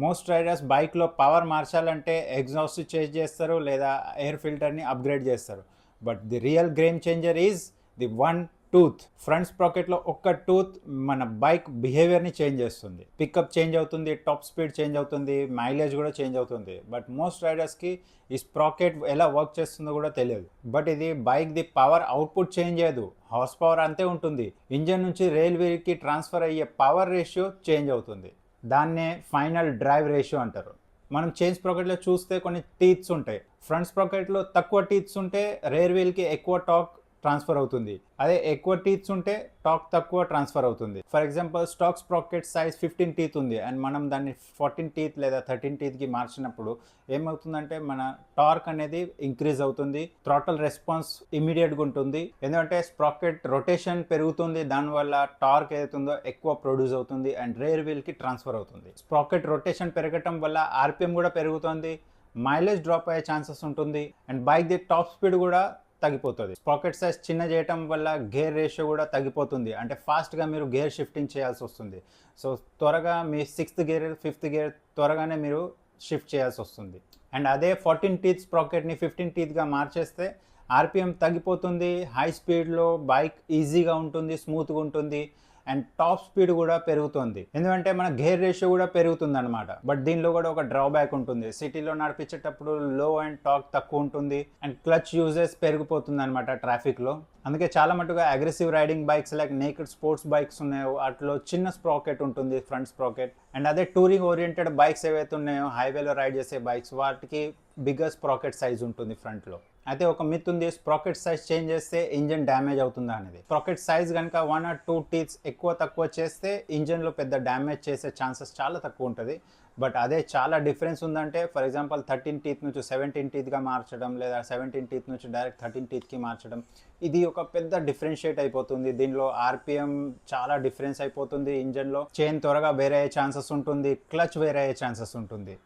Most riders బైక్లో power మార్చాలంటే exhaust change చేస్తారు లేదా ఎయిర్ ఫిల్టర్ని అప్గ్రేడ్ చేస్తారు. But the real game changer is the one tooth. Front స్ప్రాకెట్లో ఒక్క టూత్ మన బైక్ బిహేవియర్ని చేంజ్ చేస్తుంది. పికప్ చేంజ్ అవుతుంది, టాప్ స్పీడ్ చేంజ్ అవుతుంది, మైలేజ్ కూడా చేంజ్ అవుతుంది. బట్ మోస్ట్ రైడర్స్కి ఈ స్ప్రాకెట్ ఎలా వర్క్ చేస్తుందో కూడా తెలియదు. బట్ ఇది bike the power output change చేయదు, హార్స్ పవర్ అంతే ఉంటుంది. ఇంజన్ నుంచి రైల్ వీల్కి ట్రాన్స్ఫర్ అయ్యే పవర్ రేషియో చేంజ్ అవుతుంది. దాన్నే ఫైనల్ డ్రైవ్ రేషియో అంటారు. మనం చైన్ స్ప్రాకెట్లో చూస్తే కొన్ని టీత్స్ ఉంటాయి. ఫ్రంట్ స్ప్రాకెట్లో తక్కువ టీత్స్ ఉంటే రేర్ వీల్కి ఎక్కువ టార్క్ ట్రాన్స్ఫర్ అవుతుంది. అదే ఎక్కువ టీత్స్ ఉంటే టార్క్ తక్కువ ట్రాన్స్ఫర్ అవుతుంది. For example stock sprocket size 15 teeth ఉంది అండ్ మనం దాన్ని 14 టీత్ లేదా 13 టీత్కి మార్చినప్పుడు ఏమవుతుందంటే మన టార్క్ అనేది ఇంక్రీజ్ అవుతుంది, థ్రాటల్ రెస్పాన్స్ ఇమీడియట్గా ఉంటుంది. ఎందుకంటే స్ప్రాకెట్ రొటేషన్ పెరుగుతుంది, దానివల్ల టార్క్ ఏదైతుందో ఎక్కువ ప్రొడ్యూస్ అవుతుంది అండ్ రేర్ వీల్కి ట్రాన్స్ఫర్ అవుతుంది. స్ప్రాకెట్ రొటేషన్ పెరగటం వల్ల ఆర్పిఎం కూడా పెరుగుతుంది, మైలేజ్ డ్రాప్ అయ్యే ఛాన్సెస్ ఉంటుంది and bike the top speed కూడా తగ్గిపోతుంది. స్ప్రాకెట్ సైజ్ చిన్న చేయటం వల్ల గేర్ రేషియో కూడా తగ్గిపోతుంది. అంటే ఫాస్ట్గా మీరు గేర్ షిఫ్టింగ్ చేయాల్సి వస్తుంది. సో త్వరగా మీ 6th గేర్ 5th గేర్ త్వరగానే మీరు షిఫ్ట్ చేయాల్సి వస్తుంది. అండ్ అదే 14 టీత్ స్ప్రాకెట్ని 15 టీత్గా మార్చేస్తే ఆర్పిఎం తగ్గిపోతుంది, హై స్పీడ్లో బైక్ ఈజీగా ఉంటుంది, స్మూత్గా ఉంటుంది అండ్ టాప్ స్పీడ్ కూడా పెరుగుతుంది. ఎందుకంటే మన గేర్ రేషియో కూడా పెరుగుతుంది అనమాట. బట్ దీనిలో కూడా ఒక డ్రాబ్యాక్ ఉంటుంది. సిటీలో నడిపించేటప్పుడు లో అండ్ టార్క్ తక్కువ ఉంటుంది అండ్ క్లచ్ యూజెస్ పెరిగిపోతుంది అనమాట ట్రాఫిక్లో. అందుకే చాలా మటుగా aggressive riding bikes like naked sports bikes ఉన్నాయో వాటిలో చిన్న స్ప్రాకెట్ ఉంటుంది, ఫ్రంట్ స్ప్రాకెట్. అండ్ అదే టూరింగ్ ఓరియంటెడ్ బైక్స్ ఏవైతే ఉన్నాయో హైవేలో రైడ్ చేసే బైక్స్, వాటికి బిగ్గర్ స్ప్రాకెట్ సైజ్ ఉంటుంది ఫ్రంట్లో. అయితే ఒక మిత్ ఉంది, స్ప్రాకెట్ సైజ్ చేంజ్ చేస్తే ఇంజన్ డ్యామేజ్ అవుతుందా అనేది. స్ప్రాకెట్ సైజ్ కనుక 1 or 2 టీత్స్ ఎక్కువ తక్కువ చేస్తే ఇంజన్లో పెద్ద డ్యామేజ్ చేసే ఛాన్సెస్ చాలా తక్కువ ఉంటుంది. బట్ అదే చాలా డిఫరెన్స్ ఉందంటే ఫర్ ఎగ్జాంపుల్ 13 టీత్ నుంచి 17 టీత్గా మార్చడం లేదా 17 టీత్ నుంచి డైరెక్ట్ 13 టీత్కి మార్చడం, ఇది ఒక పెద్ద డిఫరెన్షియేట్ అయిపోతుంది. దీనిలో ఆర్పిఎం చాలా డిఫరెన్స్ అయిపోతుంది, ఇంజన్లో చైన్ త్వరగా వేరే అయ్యే ఛాన్సెస్ ఉంటుంది, క్లచ్ వేరే అయ్యే ఛాన్సెస్ ఉంటుంది.